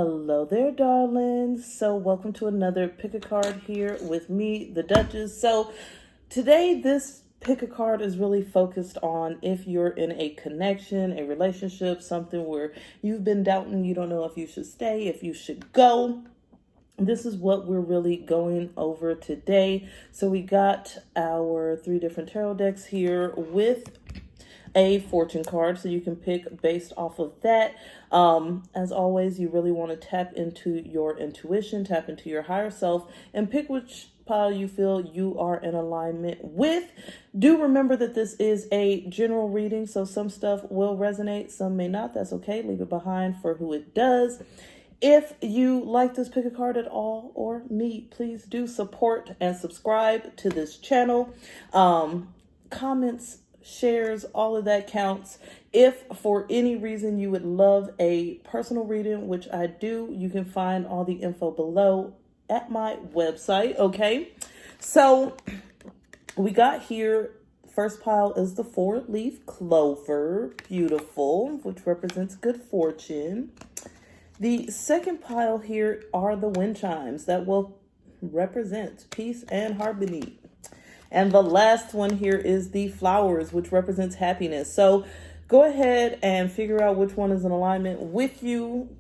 Hello there, darlings. So welcome to another pick a card here with me, the Duchess. So today this pick a card is really focused on if you're in a connection, a relationship, something where you've been doubting, you don't know if you should stay, if you should go. This is what we're really going over today. So we got our 3 different tarot decks here with a fortune card, so you can pick based off of that. As always, you really want to tap into your intuition, tap into your higher self, and pick which pile you feel you are in alignment with. Do remember that this is a general reading, so some stuff will resonate, some may not. That's okay. Leave it behind for who it does. If you like this pick a card at all, or me, please do support and subscribe to this channel. Comments, shares, all of that counts. If for any reason you would love a personal reading, which I do, you can find all the info below at my website. Okay, so we got here, first pile is the 4-leaf clover, beautiful, which represents good fortune. The second pile here are the wind chimes that will represent peace and harmony. And the last one here is the flowers, which represents happiness. So go ahead and figure out which one is in alignment with you.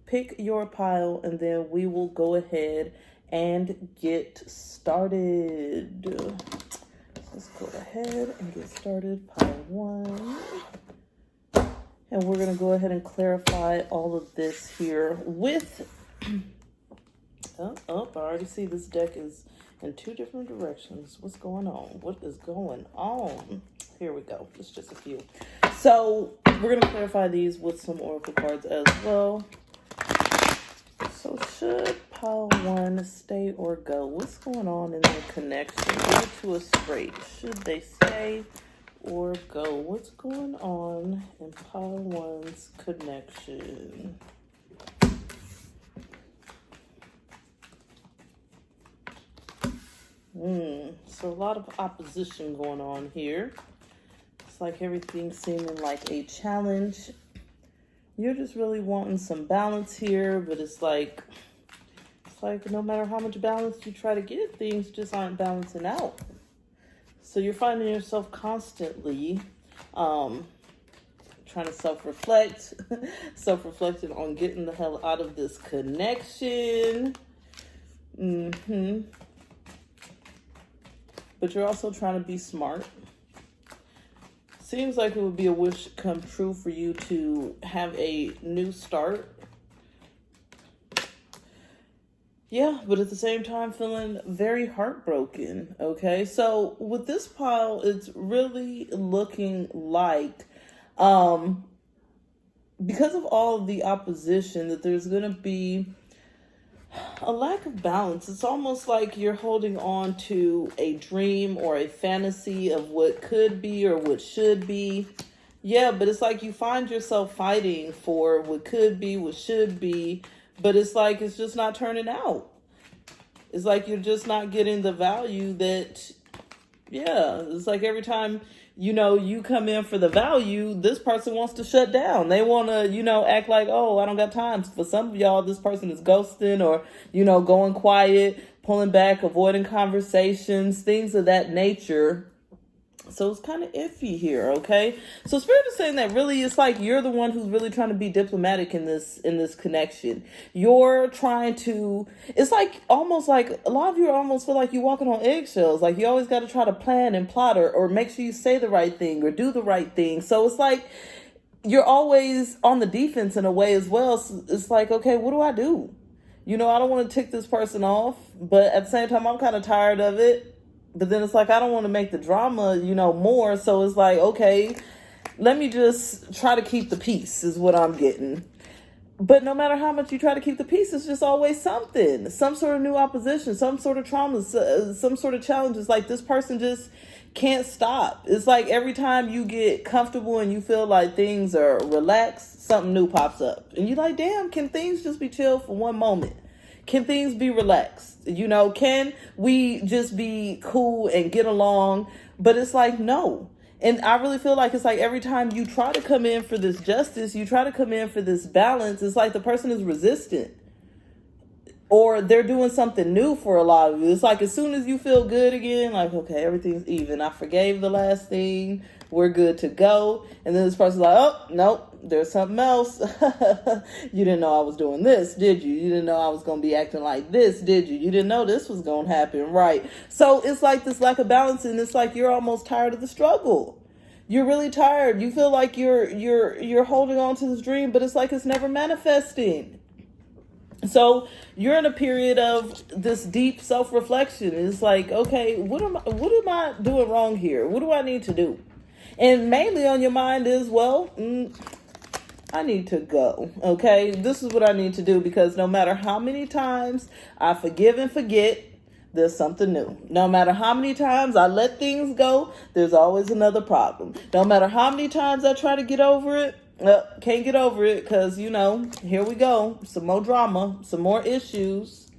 Pick your pile, and then we will go ahead and get started. Let's go ahead and get started. Pile 1. And we're going to go ahead and clarify all of this here with... I already see this deck is in 2 different directions. What's going on? What is going on? Here we go. It's just a few. So we're going to clarify these with some oracle cards as well. So should pile 1 stay or go? What's going on in their connection? Give it to us straight. Should they stay or go? What's going on in pile 1's connection? So a lot of opposition going on here. It's like everything's seeming like a challenge. You're just really wanting some balance here, but it's like no matter how much balance you try to get, things just aren't balancing out. So you're finding yourself constantly trying to self-reflect, self-reflecting on getting the hell out of this connection. But you're also trying to be smart. Seems like it would be a wish come true for you to have a new start. Yeah, but at the same time, feeling very heartbroken, okay? So with this pile, it's really looking like, because of all of the opposition, that there's going to be a lack of balance. It's almost like you're holding on to a dream or a fantasy of what could be or what should be. Yeah, but it's like you find yourself fighting for what could be, what should be, but it's like it's just not turning out. It's like you're just not getting the value that, yeah, it's like every time, you come in for the value, this person wants to shut down. They want to, act like, oh, I don't got time. For some of y'all, this person is ghosting or, going quiet, pulling back, avoiding conversations, things of that nature. So it's kind of iffy here, okay? So Spirit is saying that really it's like you're the one who's really trying to be diplomatic in this connection. You're trying to, it's like almost like a lot of you almost feel like you're walking on eggshells. Like you always got to try to plan and plot or make sure you say the right thing or do the right thing. So it's like you're always on the defense in a way as well. So it's like, okay, what do I do? I don't want to tick this person off, but at the same time, I'm kind of tired of it. But then it's like, I don't want to make the drama, more. So it's like, okay, let me just try to keep the peace is what I'm getting. But no matter how much you try to keep the peace, it's just always something, some sort of new opposition, some sort of trauma, some sort of challenge. It's like this person just can't stop. It's like every time you get comfortable and you feel like things are relaxed, something new pops up. And you're like, damn, can things just be chill for one moment? Can things be relaxed? Can we just be cool and get along? But it's like, no. And I really feel like it's like every time you try to come in for this justice, you try to come in for this balance, it's like the person is resistant. Or they're doing something new for a lot of you. It's like as soon as you feel good again, like, okay, everything's even. I forgave the last thing. We're good to go. And then this person's like, oh, nope, there's something else. You didn't know I was doing this, did you? You didn't know I was going to be acting like this, did you? You didn't know this was going to happen, right? So it's like this lack of balance, and it's like you're almost tired of the struggle. You're really tired. You feel like you're holding on to this dream, but it's like it's never manifesting. So you're in a period of this deep self-reflection. It's like, okay, what am I doing wrong here? What do I need to do? And mainly on your mind is, well, I need to go. Okay, this is what I need to do, because no matter how many times I forgive and forget, there's something new. No matter how many times I let things go, there's always another problem. No matter how many times I try to get over it, can't get over it, because, here we go. Some more drama, some more issues.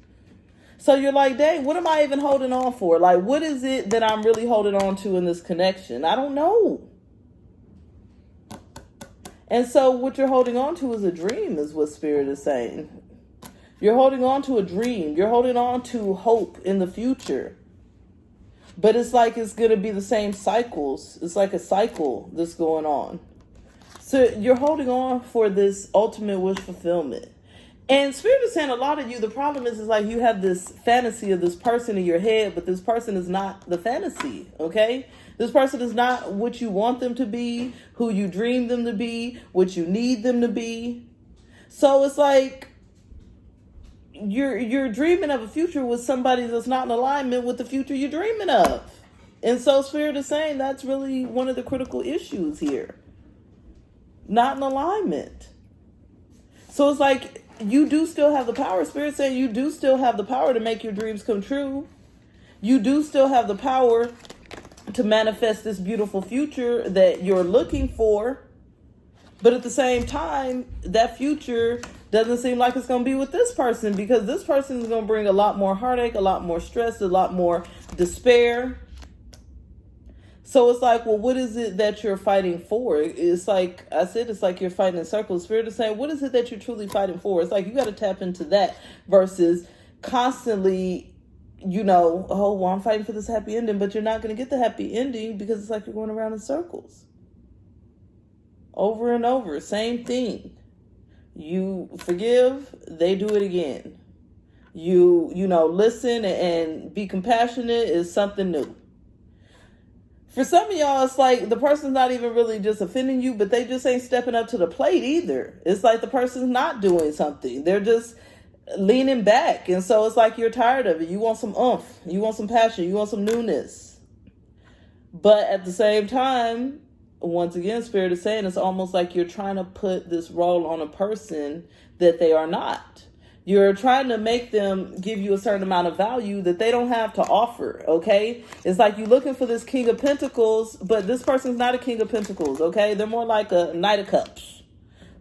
So you're like, dang, what am I even holding on for? Like, what is it that I'm really holding on to in this connection? I don't know. And so what you're holding on to is a dream, is what Spirit is saying. You're holding on to a dream. You're holding on to hope in the future. But it's like it's going to be the same cycles. It's like a cycle that's going on. So you're holding on for this ultimate wish fulfillment. And Spirit is saying a lot of you, the problem is like you have this fantasy of this person in your head, but this person is not the fantasy, okay? This person is not what you want them to be, who you dream them to be, what you need them to be. So it's like you're dreaming of a future with somebody that's not in alignment with the future you're dreaming of. And so Spirit is saying that's really one of the critical issues here. Not in alignment. So it's like you do still have the power. Spirit saying you do still have the power to make your dreams come true. You do still have the power to manifest this beautiful future that you're looking for. But at the same time, that future doesn't seem like it's going to be with this person, because this person is going to bring a lot more heartache, a lot more stress, a lot more despair. So it's like, well, what is it that you're fighting for? It's like I said, it's like you're fighting in circles. Spirit is saying, what is it that you're truly fighting for? It's like you got to tap into that versus constantly, oh, well, I'm fighting for this happy ending, but you're not going to get the happy ending because it's like you're going around in circles. Over and over, same thing. You forgive, they do it again. You listen and be compassionate is something new. For some of y'all, it's like the person's not even really just offending you, but they just ain't stepping up to the plate either. It's like the person's not doing something. They're just leaning back. And so it's like you're tired of it. You want some oomph. You want some passion. You want some newness. But at the same time, once again, Spirit is saying it's almost like you're trying to put this role on a person that they are not. You're trying to make them give you a certain amount of value that they don't have to offer, okay? It's like you're looking for this King of Pentacles, but this person's not a King of Pentacles, okay? They're more like a Knight of Cups.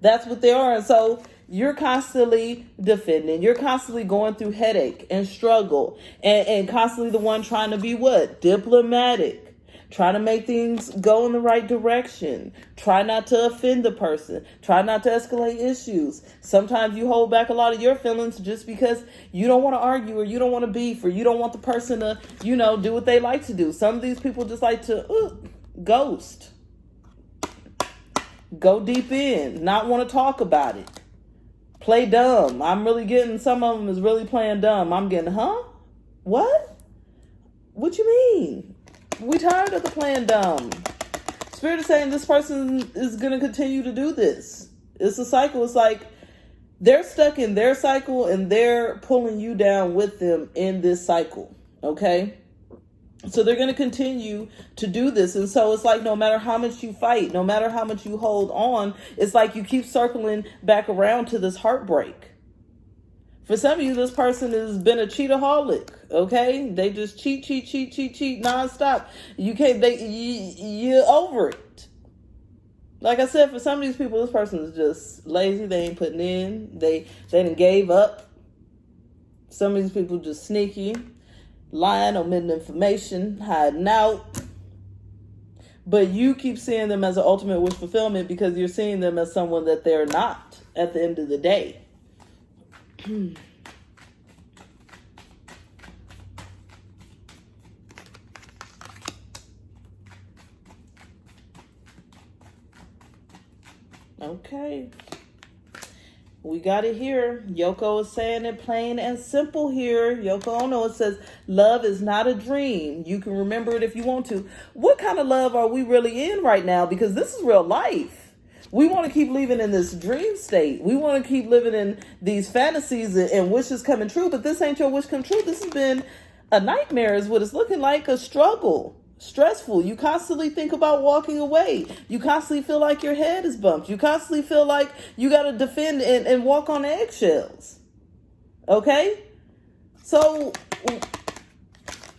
That's what they are. And so you're constantly defending. You're constantly going through headache and struggle and constantly the one trying to be what? Diplomatic. Trying to make things go in the right direction. Try not to offend the person. Try not to escalate issues. Sometimes you hold back a lot of your feelings just because you don't want to argue or you don't want to beef or you don't want the person to, do what they like to do. Some of these people just like to ghost. Go deep in. Not want to talk about it. Play dumb. I'm really getting, some of them is really playing dumb. I'm getting, what? What you mean? We tired of the playing dumb. Spirit is saying this person is going to continue to do this. It's a cycle. It's like they're stuck in their cycle and they're pulling you down with them in this cycle. Okay? So they're going to continue to do this. And so it's like no matter how much you fight, no matter how much you hold on, it's like you keep circling back around to this heartbreak. For some of you, this person has been a cheataholic, okay? They just cheat nonstop. You're over it. Like I said, for some of these people, this person is just lazy. They ain't putting in. They done gave up. Some of these people just sneaky, lying, omitting information, hiding out. But you keep seeing them as an ultimate wish fulfillment because you're seeing them as someone that they're not at the end of the day. Okay. We got it here. Yoko is saying it plain and simple here. Yoko Ono, it says, love is not a dream. You can remember it if you want to. What kind of love are we really in right now? Because this is real life. We want to keep living in this dream state. We want to keep living in these fantasies and wishes coming true. But this ain't your wish come true. This has been a nightmare is what it's looking like, a struggle. Stressful. You constantly think about walking away. You constantly feel like your head is bumped. You constantly feel like you got to defend and walk on eggshells. Okay? So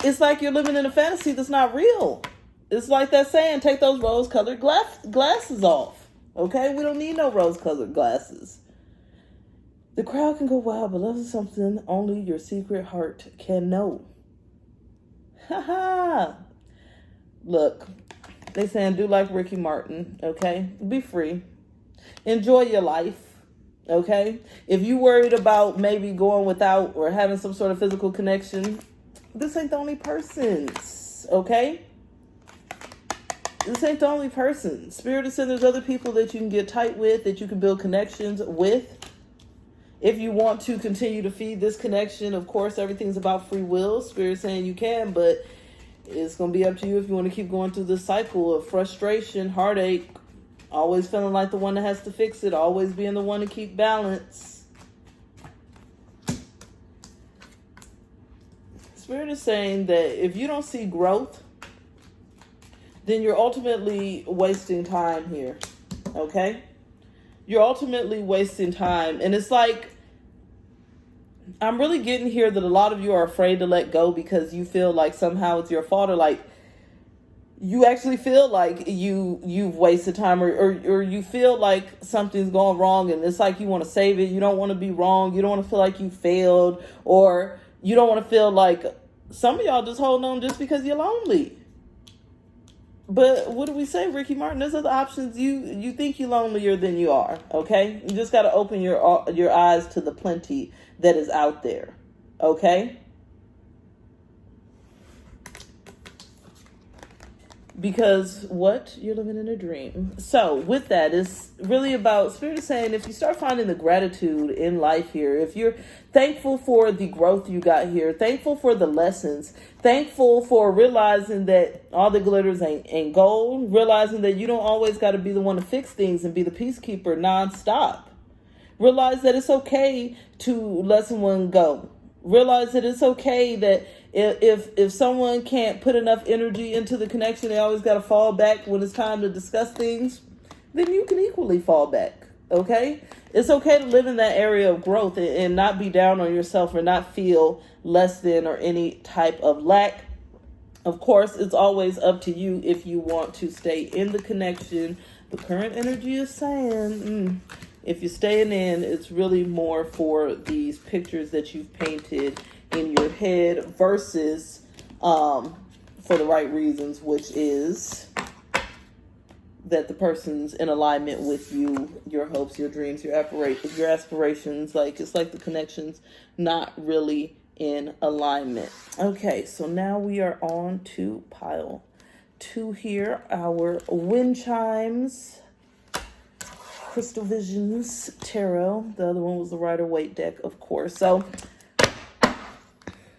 it's like you're living in a fantasy that's not real. It's like that saying, take those rose-colored glasses off. Okay? We don't need no rose-colored glasses. The crowd can go wild, but love is something only your secret heart can know. Ha. Look, they saying do like Ricky Martin, okay? Be free. Enjoy your life, okay? If you worried about maybe going without or having some sort of physical connection, this ain't the only persons, okay? This ain't the only person. Spirit is saying there's other people that you can get tight with, that you can build connections with. If you want to continue to feed this connection, of course, everything's about free will. Spirit saying you can, but it's going to be up to you if you want to keep going through this cycle of frustration, heartache, always feeling like the one that has to fix it, always being the one to keep balance. Spirit is saying that if you don't see growth, then you're ultimately wasting time here, okay? You're ultimately wasting time. And it's like, I'm really getting here that a lot of you are afraid to let go because you feel like somehow it's your fault, or like you actually feel like you've wasted time, or you feel like something's going wrong and it's like you want to save it. You don't want to be wrong. You don't want to feel like you failed, or you don't want to feel like some of y'all just holding on just because you're lonely. But what do we say, Ricky Martin? There's other options. You think you're lonelier than you are, okay? You just got to open your eyes to the plenty that is out there, okay? Because what? You're living in a dream. So with that, it's really about, Spirit is saying, if you start finding the gratitude in life here, if you're thankful for the growth you got here, thankful for the lessons, thankful for realizing that all the glitters ain't gold, realizing that you don't always got to be the one to fix things and be the peacekeeper nonstop. Realize that it's okay to let someone go. Realize that it's okay that if someone can't put enough energy into the connection, they always got to fall back when it's time to discuss things, then you can equally fall back, okay? It's okay to live in that area of growth and not be down on yourself or not feel less than or any type of lack. Of course, it's always up to you if you want to stay in the connection. The current energy is saying, if you're staying in, it's really more for these pictures that you've painted in your head versus for the right reasons, which is that the person's in alignment with you, your hopes, your dreams, your aspirations. Like, it's like the connection's not really in alignment. Okay, so now we are on to pile 2 here, our wind chimes. Crystal Visions Tarot. The other one was the Rider-Waite deck, of course. So,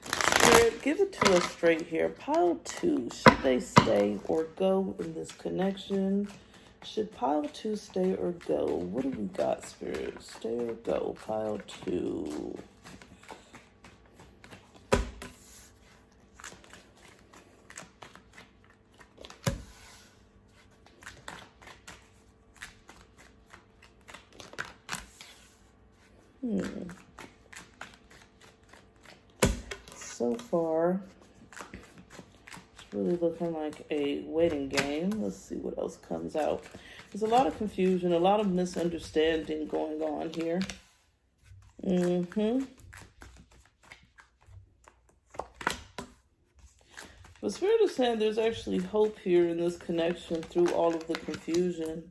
Spirit, give it to us straight here. Pile 2. Should they stay or go in this connection? Should pile 2 stay or go? What do we got, Spirit? Stay or go? Pile 2. So far, it's really looking like a waiting game. Let's see what else comes out. There's a lot of confusion, a lot of misunderstanding going on here. Feels But Spirit is saying there's actually hope here in this connection through all of the confusion.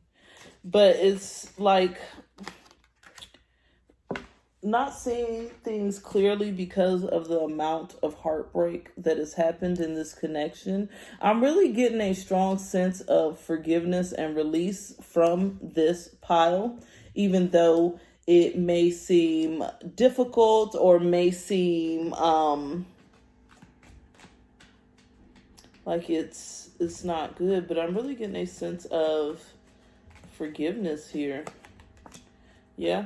But it's like not seeing things clearly because of the amount of heartbreak that has happened in this connection. I'm really getting a strong sense of forgiveness and release from this pile, even though it may seem difficult or may seem like it's not good, but I'm really getting a sense of forgiveness here. Yeah.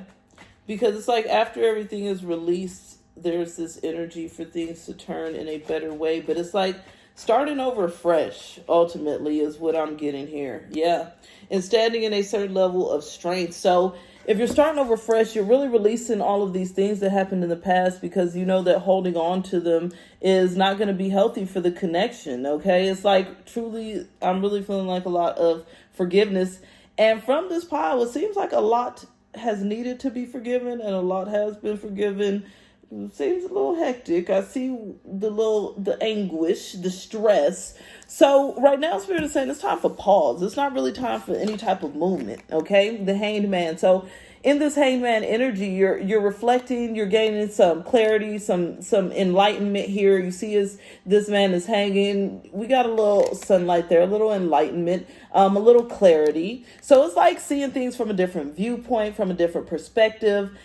Because it's like after everything is released, there's this energy for things to turn in a better way. But it's like starting over fresh, ultimately, is what I'm getting here. Yeah. And standing in a certain level of strength. So if you're starting over fresh, you're really releasing all of these things that happened in the past, because you know that holding on to them is not going to be healthy for the connection. Okay. It's like truly, I'm really feeling like a lot of forgiveness. And from this pile, it seems like a lot has needed to be forgiven and a lot has been forgiven. It seems a little hectic. I see the anguish, the stress. So right now, Spirit is saying it's time for pause. It's not really time for any type of movement. Okay, the Hanged Man. So in this Hanged Man energy, you're reflecting, you're gaining some clarity, some enlightenment here. You see, as this man is hanging, we got a little sunlight there, a little enlightenment, a little clarity. So it's like seeing things from a different viewpoint, from a different perspective.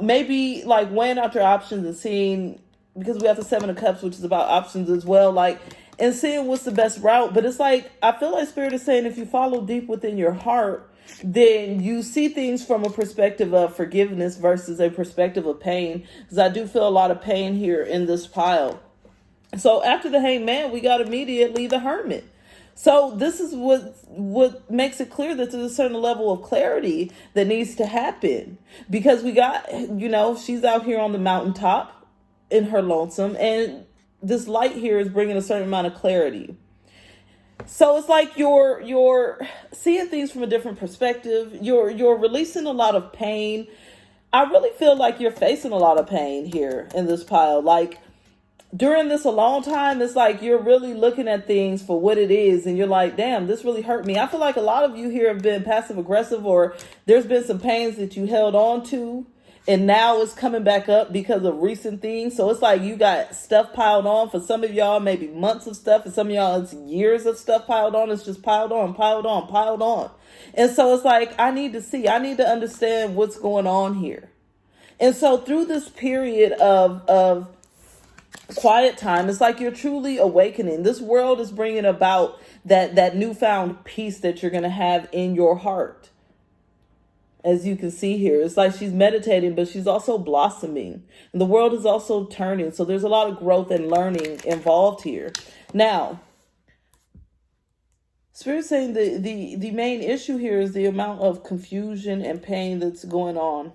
Maybe like weighing out your options and seeing, because we have the Seven of Cups, which is about options as well, like, and seeing what's the best route. But it's like, I feel like Spirit is saying if you follow deep within your heart, then you see things from a perspective of forgiveness versus a perspective of pain. Because I do feel a lot of pain here in this pile. So after the Hanged Man, we got immediately the Hermit. So this is what makes it clear that there's a certain level of clarity that needs to happen. Because we got, she's out here on the mountaintop in her lonesome, and this light here is bringing a certain amount of clarity. So it's like you're seeing things from a different perspective. You're releasing a lot of pain. I really feel like you're facing a lot of pain here in this pile. Like during this alone time, it's like you're really looking at things for what it is, and you're like, damn, this really hurt me. I feel like a lot of you here have been passive aggressive, or there's been some pains that you held on to, and now it's coming back up because of recent things. So it's like you got stuff piled on. For some of y'all, maybe months of stuff. For some of y'all, it's years of stuff piled on. It's just piled on, piled on, piled on. And so it's like, I need to understand what's going on here. And so through this period of quiet time, it's like you're truly awakening. This world is bringing about that newfound peace that you're going to have in your heart. As you can see here, it's like she's meditating, but she's also blossoming. And the world is also turning. So there's a lot of growth and learning involved here. Now, Spirit's saying the main issue here is the amount of confusion and pain that's going on.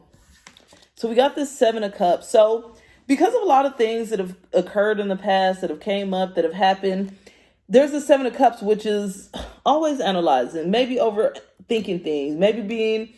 So we got this Seven of Cups. So because of a lot of things that have occurred in the past, that have came up, that have happened, there's the Seven of Cups, which is always analyzing, maybe overthinking things, maybe being,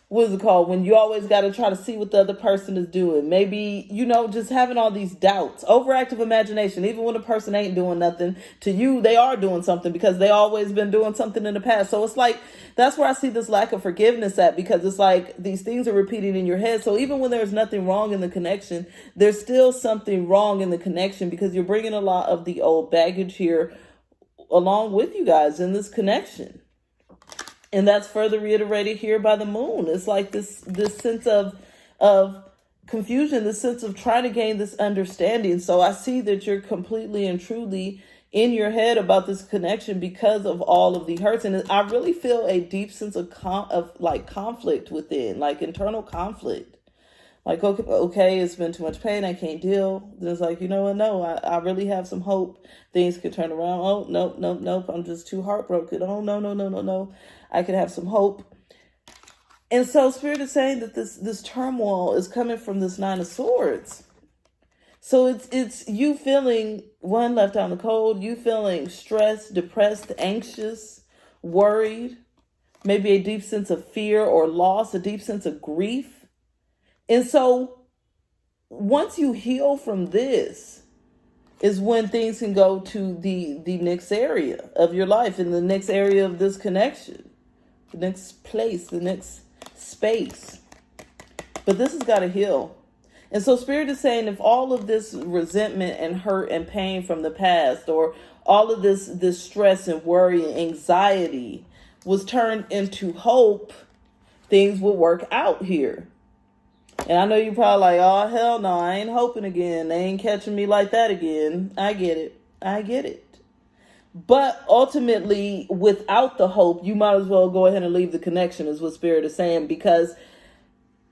what is it called, when you always got to try to see what the other person is doing. Maybe, just having all these doubts, overactive imagination. Even when a person ain't doing nothing, to you, they are doing something because they always been doing something in the past. So it's like, that's where I see this lack of forgiveness at, because it's like these things are repeating in your head. So even when there's nothing wrong in the connection, there's still something wrong in the connection, because you're bringing a lot of the old baggage here along with you guys in this connection. And that's further reiterated here by the moon. It's like this sense of confusion, this sense of trying to gain this understanding. So I see that you're completely and truly in your head about this connection because of all of the hurts. And I really feel a deep sense of conflict within, like internal conflict. Like, okay, it's been too much pain. I can't deal. Then it's like, you know what? No, I really have some hope. Things could turn around. Oh, nope. I'm just too heartbroken. Oh, no. I could have some hope. And so Spirit is saying that this turmoil is coming from this Nine of Swords. So it's you feeling, one, left out in the cold. You feeling stressed, depressed, anxious, worried. Maybe a deep sense of fear or loss, a deep sense of grief. And so once you heal from this, is when things can go to the next area of your life, and the next area of this connection, the next place, the next space. But this has got to heal. And so Spirit is saying, if all of this resentment and hurt and pain from the past, or all of this stress and worry and anxiety was turned into hope, things will work out here. And I know you're probably like, oh, hell no, I ain't hoping again. They ain't catching me like that again. I get it. I get it. But ultimately, without the hope, you might as well go ahead and leave the connection, is what Spirit is saying, because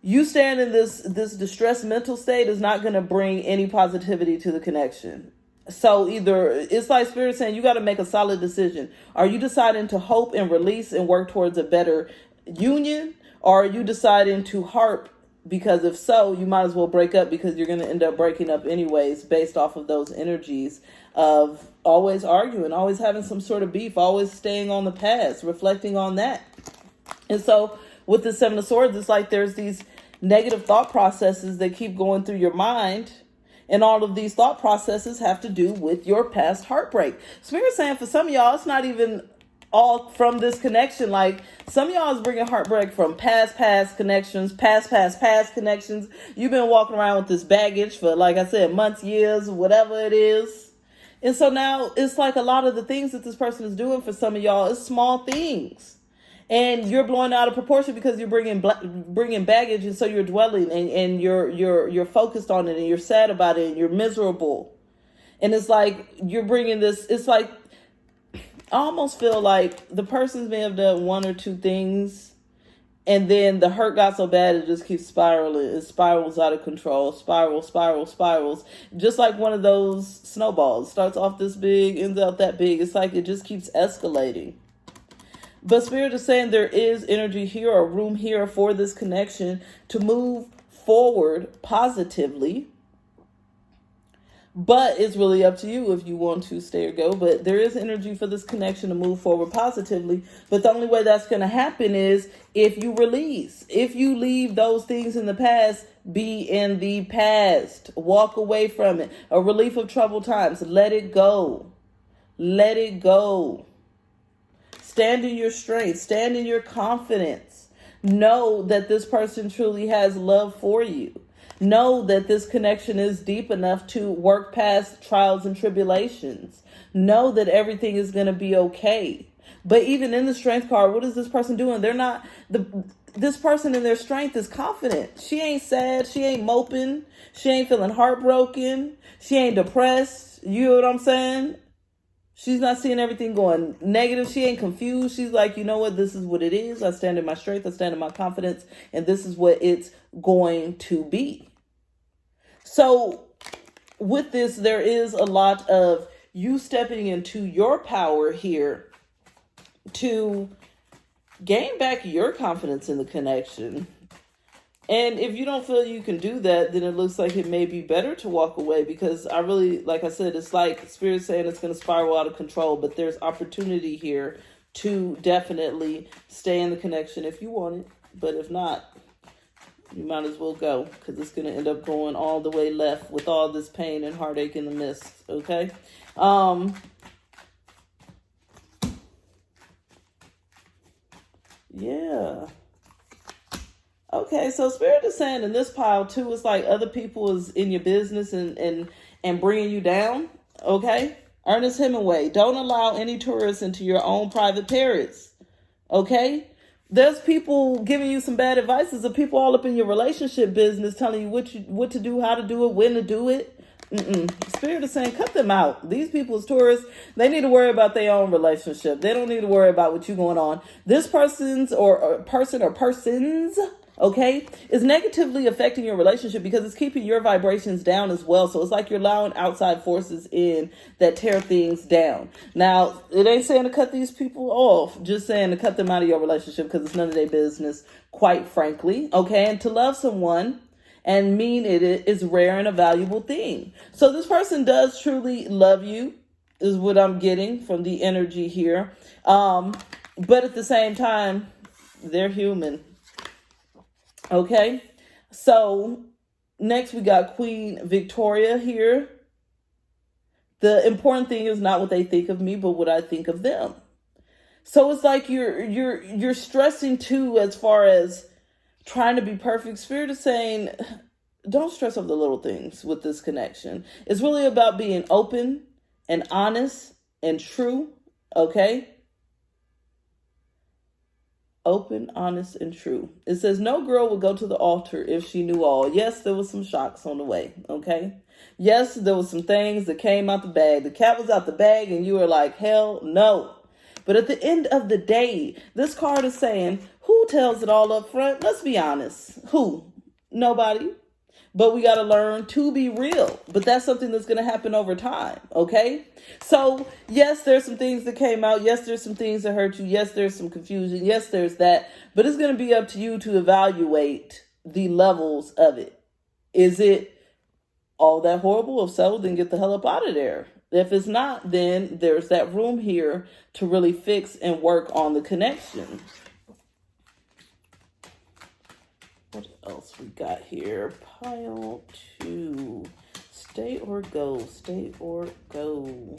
you staying in this distressed mental state is not going to bring any positivity to the connection. So either it's like Spirit saying, you got to make a solid decision. Are you deciding to hope and release and work towards a better union? Or are you deciding to harp? Because if so, you might as well break up, because you're going to end up breaking up anyways, based off of those energies of always arguing, always having some sort of beef, always staying on the past, reflecting on that. And so with the Seven of Swords, it's like there's these negative thought processes that keep going through your mind. And all of these thought processes have to do with your past heartbreak. Spirit saying for some of y'all, it's not even all from this connection. Like, some of y'all is bringing heartbreak from past connections, past connections. You've been walking around with this baggage for, like I said, months, years, whatever it is. And so now it's like a lot of the things that this person is doing for some of y'all is small things. And you're blowing out of proportion because you're bringing baggage, and so you're dwelling, and you're focused on it, and you're sad about it, and you're miserable. And it's like you're bringing this. It's like I almost feel like the person may have done one or two things, and then the hurt got so bad it just keeps spiraling. It spirals out of control. Spirals. Just like one of those snowballs. Starts off this big, ends out that big. It's like it just keeps escalating. But Spirit is saying there is energy here, or room here for this connection to move forward positively. But it's really up to you if you want to stay or go. But there is energy for this connection to move forward positively. But the only way that's going to happen is if you release. If you leave those things in the past, be in the past. Walk away from it. A relief of troubled times. Let it go. Let it go. Stand in your strength. Stand in your confidence. Know that this person truly has love for you. Know that this connection is deep enough to work past trials and tribulations. Know that everything is going to be okay. But even in the strength card, what is this person doing? This person in their strength is confident. She ain't sad. She ain't moping. She ain't feeling heartbroken. She ain't depressed. You know what I'm saying? She's not seeing everything going negative. She ain't confused. She's like, you know what? This is what it is. I stand in my strength. I stand in my confidence. And this is what it's going to be. So with this, there is a lot of you stepping into your power here to gain back your confidence in the connection. And if you don't feel you can do that, then it looks like it may be better to walk away, because I really, like I said, it's like Spirit saying it's going to spiral out of control, but there's opportunity here to definitely stay in the connection if you want it. But if not, you might as well go, because it's going to end up going all the way left with all this pain and heartache in the midst. Okay. Yeah. Okay, so Spirit is saying in this pile too, it's like other people is in your business and bringing you down. Okay, Ernest Hemingway, don't allow any tourists into your own private Paris. Okay, there's people giving you some bad advice. There's people all up in your relationship business telling you what to do, how to do it, when to do it. Spirit is saying cut them out. These people as tourists, they need to worry about their own relationship. They don't need to worry about what you going on. This person's or persons, okay, is negatively affecting your relationship because it's keeping your vibrations down as well. So it's like you're allowing outside forces in that tear things down. Now, it ain't saying to cut these people off, just saying to cut them out of your relationship because it's none of their business, quite frankly, okay? And to love someone and mean it is rare and a valuable thing. So this person does truly love you, is what I'm getting from the energy here. But at the same time, they're human. Okay, so next we got Queen Victoria here. The important thing is not what they think of me, but what I think of them. So it's like you're stressing too, as far as trying to be perfect. Spirit is saying, don't stress over the little things with this connection. It's really about being open and honest and true. Okay? Open, honest, and true. It says no girl would go to the altar if she knew all. Yes, there was some shocks on the way. Okay? Yes, there was some things that came out the bag. The cat was out the bag and you were like, hell no. But at the end of the day, this card is saying, who tells it all up front? Let's be honest. Who? Nobody. But we got to learn to be real. But that's something that's going to happen over time. Okay? So, yes, there's some things that came out. Yes, there's some things that hurt you. Yes, there's some confusion. Yes, there's that. But it's going to be up to you to evaluate the levels of it. Is it all that horrible? If so, then get the hell up out of there. If it's not, then there's that room here to really fix and work on the connection. What else we got here? Pile 2. Stay or go. Stay or go.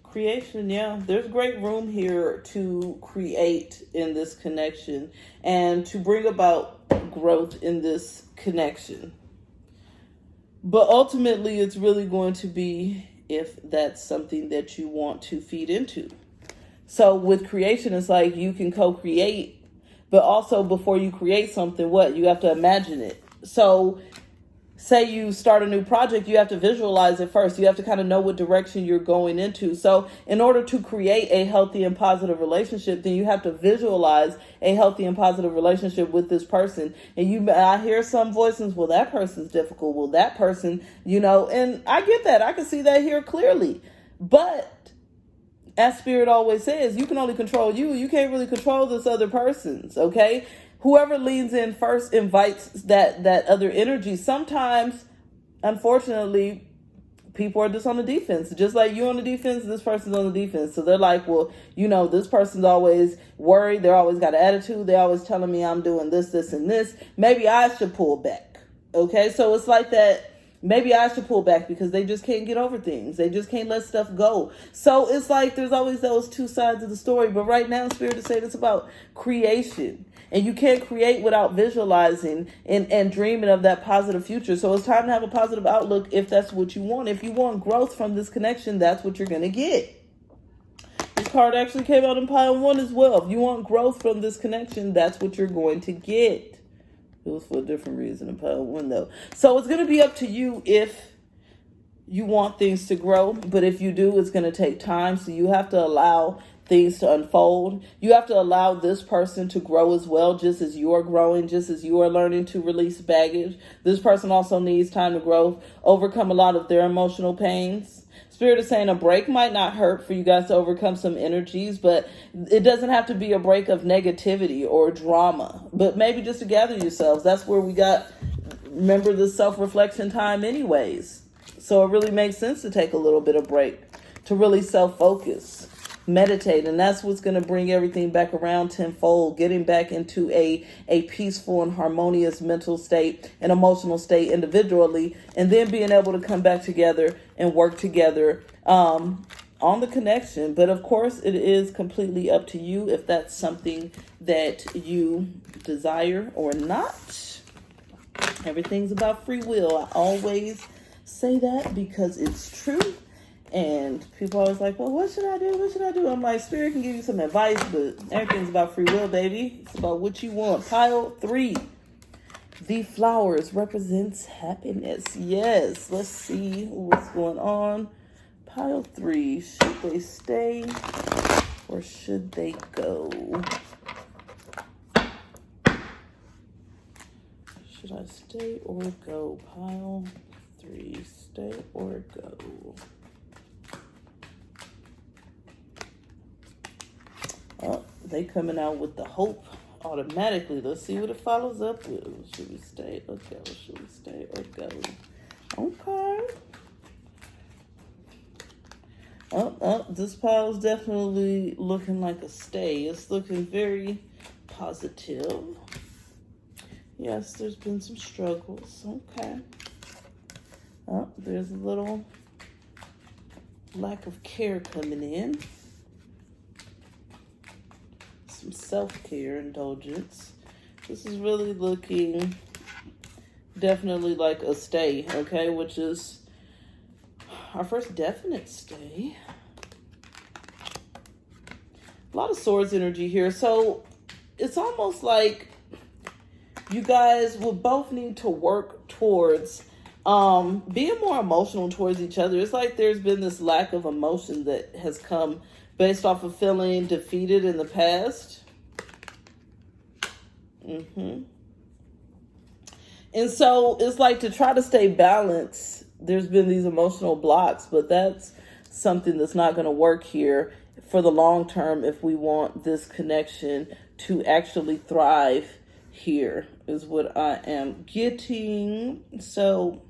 Creation, yeah. There's great room here to create in this connection and to bring about growth in this connection. But ultimately, it's really going to be if that's something that you want to feed into. So with creation, it's like you can co-create. But also, before you create something, you have to imagine it. So say you start a new project, you have to visualize it first. You have to kind of know what direction you're going into. So in order to create a healthy and positive relationship, then you have to visualize a healthy and positive relationship with this person. And I hear some voices, well, that person's difficult. Well, that person, and I get that. I can see that here clearly. But as Spirit always says, you can only control you. You can't really control this other person's, okay? Whoever leans in first invites that other energy. Sometimes, unfortunately, people are just on the defense. Just like you on the defense, this person's on the defense. So they're like, well, this person's always worried. They're always got an attitude. They're always telling me I'm doing this, this, and this. Maybe I should pull back, okay? So it's like that. Maybe I should pull back because they just can't get over things. They just can't let stuff go. So it's like there's always those two sides of the story. But right now, Spirit is saying it's about creation. And you can't create without visualizing and dreaming of that positive future. So it's time to have a positive outlook if that's what you want. If you want growth from this connection, that's what you're going to get. This card actually came out in pile 1 as well. If you want growth from this connection, that's what you're going to get. It was for a different reason in pile 1 though. So it's going to be up to you if you want things to grow. But if you do, it's going to take time. So you have to allow things to unfold. You have to allow this person to grow as well, just as you are growing, just as you are learning to release baggage. This person also needs time to grow, overcome a lot of their emotional pains. Spirit is saying a break might not hurt for you guys to overcome some energies, but it doesn't have to be a break of negativity or drama, but maybe just to gather yourselves. That's where we got, remember, the self-reflection time anyways. So it really makes sense to take a little bit of break, to really self-focus, meditate. And that's what's going to bring everything back around tenfold, getting back into a peaceful and harmonious mental state and emotional state individually, and then being able to come back together and work together on the connection. But of course, it is completely up to you if that's something that you desire or not. Everything's about free will. I always say that because it's true. And people are always like, well, what should I do? What should I do? I'm like, Spirit can give you some advice, but everything's about free will, baby. It's about what you want. Pile 3. The flowers represents happiness. Yes. Let's see what's going on. Pile 3. Should they stay or should they go? Should I stay or go? Pile 3. Stay or go? Oh, they coming out with the hope automatically. Let's see what it follows up with. Should we stay or go? Should we stay or go? Okay. This pile is definitely looking like a stay. It's looking very positive. Yes, there's been some struggles. Okay. Oh, there's a little lack of care coming in. Some self-care indulgence. This is really looking definitely like a stay, okay, which is our first definite stay. A lot of swords energy here. So it's almost like you guys will both need to work towards being more emotional towards each other. It's like there's been this lack of emotion that has come based off of feeling defeated in the past. And so it's like to try to stay balanced, there's been these emotional blocks, but that's something that's not going to work here for the long term if we want this connection to actually thrive here, is what I am getting. So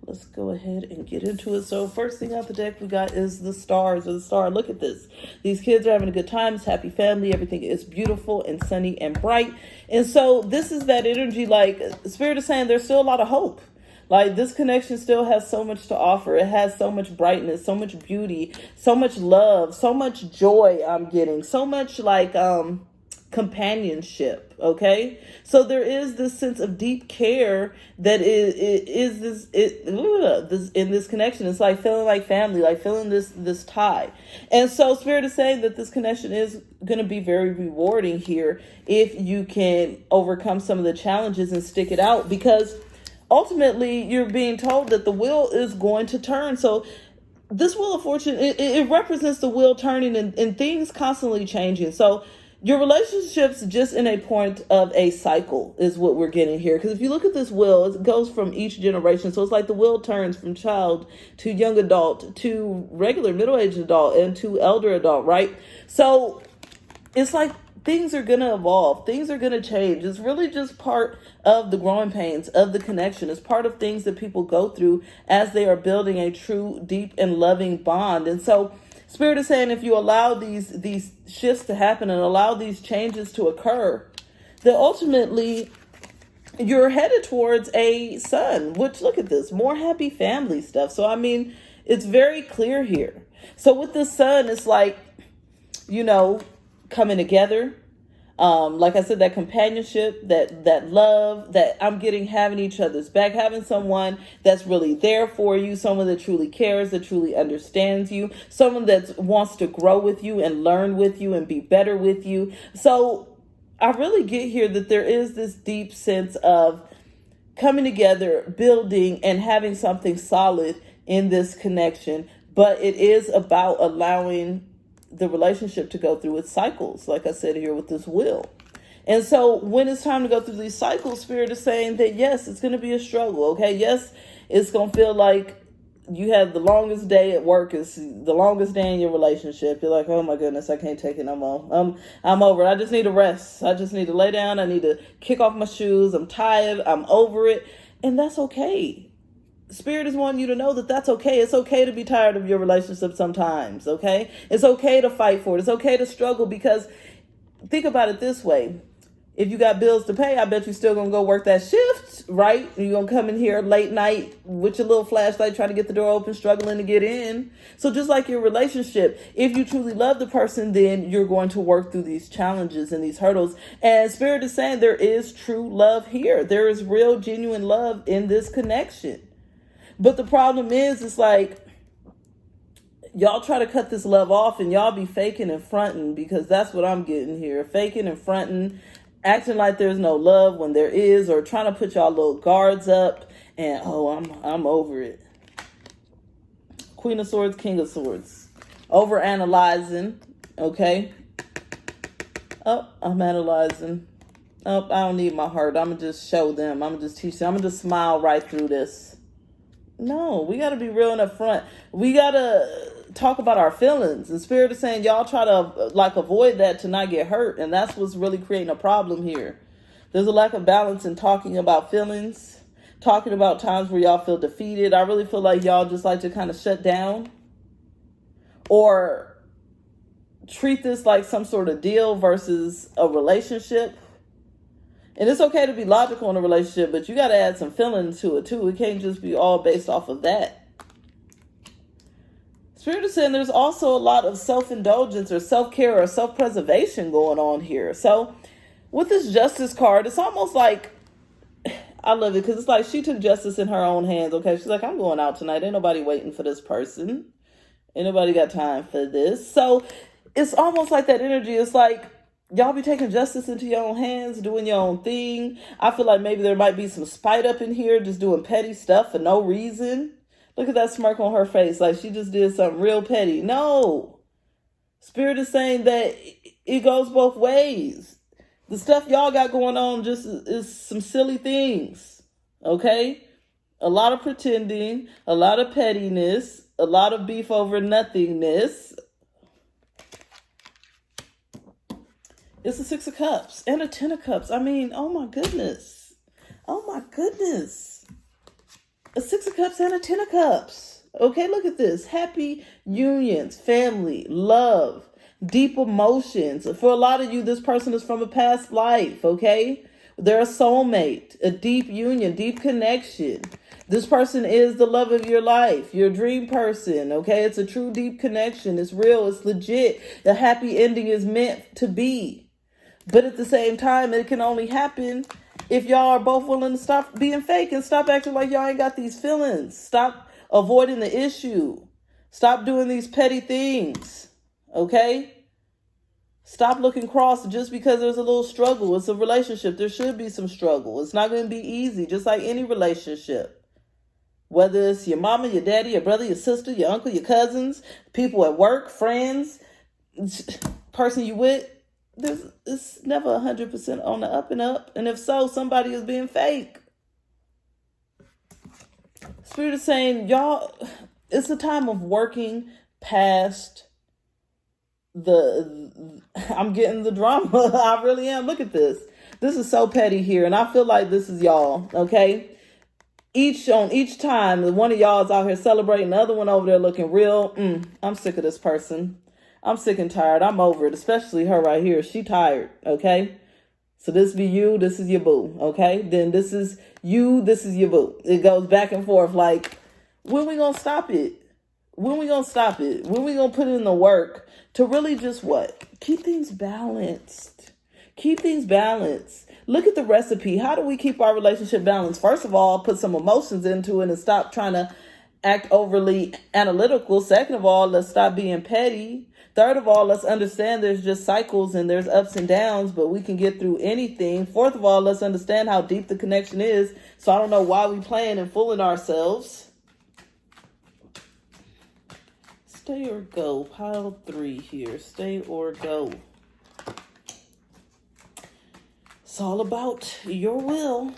let's go ahead and get into it. So first thing out the deck we got is the stars, or the star. Look at this. These kids are having a good time. It's happy family. Everything is beautiful and sunny and bright. And so this is that energy, like Spirit is saying there's still a lot of hope. Like this connection still has so much to offer. It has so much brightness, so much beauty, so much love, so much joy I'm getting, so much like companionship. Okay, so there is this sense of deep care that is this in this connection. It's like feeling like family, like feeling this tie. And so Spirit is saying that this connection is going to be very rewarding here if you can overcome some of the challenges and stick it out, because ultimately you're being told that the wheel is going to turn. So this Wheel of Fortune, it represents the wheel turning and things constantly changing. So your relationship's just in a point of a cycle is what we're getting here. Because if you look at this wheel, it goes from each generation. So it's like the wheel turns from child to young adult to regular middle-aged adult and to elder adult, right? So it's like things are going to evolve. Things are going to change. It's really just part of the growing pains of the connection. It's part of things that people go through as they are building a true, deep, and loving bond. And so Spirit is saying if you allow these shifts to happen and allow these changes to occur, that ultimately you're headed towards a son, which, look at this, more happy family stuff. So, I mean, it's very clear here. So with the son, it's like, coming together. Like I said, that companionship, that love that I'm getting, having each other's back, having someone that's really there for you, someone that truly cares, that truly understands you, someone that wants to grow with you and learn with you and be better with you. So I really get here that there is this deep sense of coming together, building, and having something solid in this connection. But it is about allowing the relationship to go through its cycles, like I said here with this wheel. And so when it's time to go through these cycles, Spirit is saying that yes, it's going to be a struggle. Okay, yes, it's going to feel like you have the longest day at work is the longest day in your relationship. You're like, oh my goodness, I can't take it no more. I'm over it. I just need a rest. I just need to lay down. I need to kick off my shoes. I'm tired. I'm over it. And that's okay. Spirit is wanting you to know that that's okay. It's okay to be tired of your relationship sometimes, okay? It's okay to fight for it. It's okay to struggle, because think about it this way. If you got bills to pay, I bet you're still going to go work that shift, right? You're going to come in here late night with your little flashlight trying to get the door open, struggling to get in. So just like your relationship, if you truly love the person, then you're going to work through these challenges and these hurdles. And Spirit is saying there is true love here. There is real, genuine love in this connection. But the problem is, it's like y'all try to cut this love off and y'all be faking and fronting, because that's what I'm getting here. Faking and fronting, acting like there's no love when there is, or trying to put y'all little guards up and, I'm over it. Queen of Swords, King of Swords. Over analyzing, okay? Oh, I'm analyzing. Oh, I don't need my heart. I'm going to just show them. I'm going to just teach them. I'm going to just smile right through this. No, we got to be real and upfront. We got to talk about our feelings. And Spirit is saying y'all try to avoid that to not get hurt. And that's what's really creating a problem here. There's a lack of balance in talking about feelings, talking about times where y'all feel defeated. I really feel like y'all just like to kind of shut down or treat this like some sort of deal versus a relationship. And it's okay to be logical in a relationship, but you got to add some feeling to it too. It can't just be all based off of that. Spirit is saying there's also a lot of self-indulgence or self-care or self-preservation going on here. So with this Justice card, it's almost like, I love it because it's like she took justice in her own hands, okay? She's like, I'm going out tonight. Ain't nobody waiting for this person. Ain't nobody got time for this. So it's almost like that energy. It's like, y'all be taking justice into your own hands, doing your own thing. I feel like maybe there might be some spite up in here, just doing petty stuff for no reason. Look at that smirk on her face, like she just did something real petty. No. Spirit is saying that it goes both ways. The stuff y'all got going on just is some silly things, okay? A lot of pretending, a lot of pettiness, a lot of beef over nothingness. It's a 6 of Cups and a 10 of Cups. I mean, oh my goodness. Oh my goodness. A 6 of Cups and a 10 of Cups. Okay, look at this. Happy unions, family, love, deep emotions. For a lot of you, this person is from a past life, okay? They're a soulmate, a deep union, deep connection. This person is the love of your life, your dream person, okay? It's a true deep connection. It's real. It's legit. The happy ending is meant to be. But at the same time, it can only happen if y'all are both willing to stop being fake and stop acting like y'all ain't got these feelings. Stop avoiding the issue. Stop doing these petty things, okay? Stop looking cross just because there's a little struggle. It's a relationship. There should be some struggle. It's not going to be easy, just like any relationship. Whether it's your mama, your daddy, your brother, your sister, your uncle, your cousins, people at work, friends, person you with, it's never 100% on the up and up. And if so, somebody is being fake. Spirit is saying, y'all, it's a time of working past I'm getting the drama. I really am. Look at this. This is so petty here. And I feel like this is y'all, okay? Each time, one of y'all is out here celebrating, the other one over there looking real. I'm sick of this person. I'm sick and tired. I'm over it, especially her right here. She tired, okay? So this be you, this is your boo, okay? Then this is you, this is your boo. It goes back and forth like, when we gonna stop it? When we gonna stop it? When we gonna put in the work to really just what? Keep things balanced. Keep things balanced. Look at the recipe. How do we keep our relationship balanced? First of all, put some emotions into it and stop trying to act overly analytical. Second of all, let's stop being petty. Third of all, let's understand there's just cycles and there's ups and downs, but we can get through anything. Fourth of all, let's understand how deep the connection is. So I don't know why we playing and fooling ourselves. Stay or go. Pile 3 here. Stay or go. It's all about your will.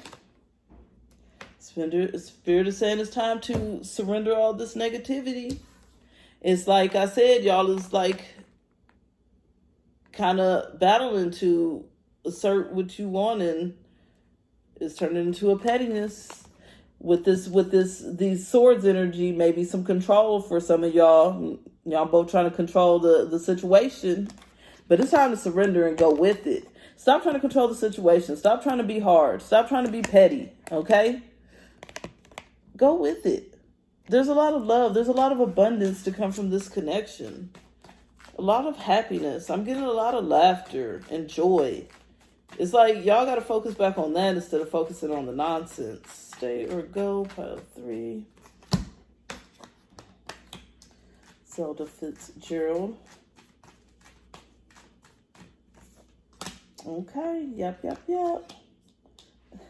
Spirit is saying it's time to surrender all this negativity. It's like I said, y'all is like kind of battling to assert what you want, and it's turning into a pettiness with these swords energy. Maybe some control for some of y'all. Y'all both trying to control the situation, but it's time to surrender and go with it. Stop trying to control the situation. Stop trying to be hard. Stop trying to be petty. Okay? Go with it. There's a lot of love. There's a lot of abundance to come from this connection. A lot of happiness. I'm getting a lot of laughter and joy. It's like y'all got to focus back on that instead of focusing on the nonsense. Stay or go. Pile 3. Zelda Fitzgerald. Okay. Yep.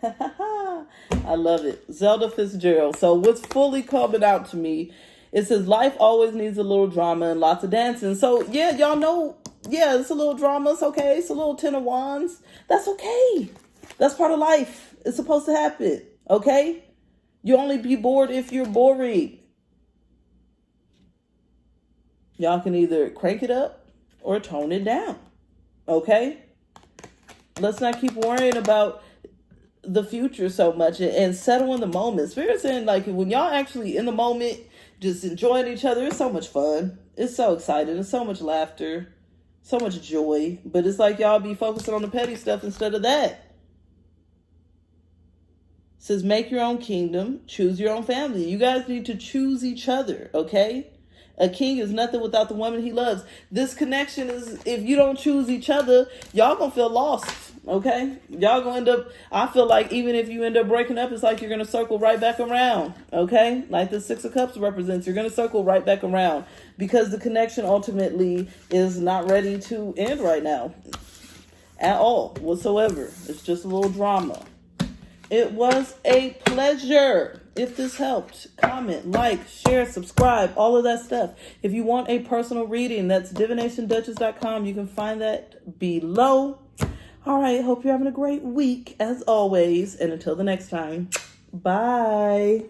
I love it. Zelda Fitzgerald. So what's fully coming out to me, it says life always needs a little drama and lots of dancing. So yeah, y'all know, yeah, it's a little drama. It's okay. It's a little 10 of wands. That's okay. That's part of life. It's supposed to happen. Okay? You only be bored if you're boring. Y'all can either crank it up or tone it down. Okay? Let's not keep worrying about the future so much and settle in the moment. Spirit's saying, like, when y'all actually in the moment, just enjoying each other, it's so much fun. It's so exciting. It's so much laughter, so much joy. But it's like y'all be focusing on the petty stuff instead of that. says make your own kingdom, choose your own family. You guys need to choose each other, okay? A king is nothing without the woman he loves. This connection is, if you don't choose each other, y'all gonna feel lost, okay? Y'all gonna end up, I feel like even if you end up breaking up, it's like you're gonna circle right back around, okay? Like the Six of Cups represents, you're gonna circle right back around because the connection ultimately is not ready to end right now at all whatsoever. It's just a little drama. It was a pleasure. If this helped, comment, like, share, subscribe, all of that stuff. If you want a personal reading, that's divinationduchess.com. You can find that below. All right, hope you're having a great week as always. And until the next time, bye.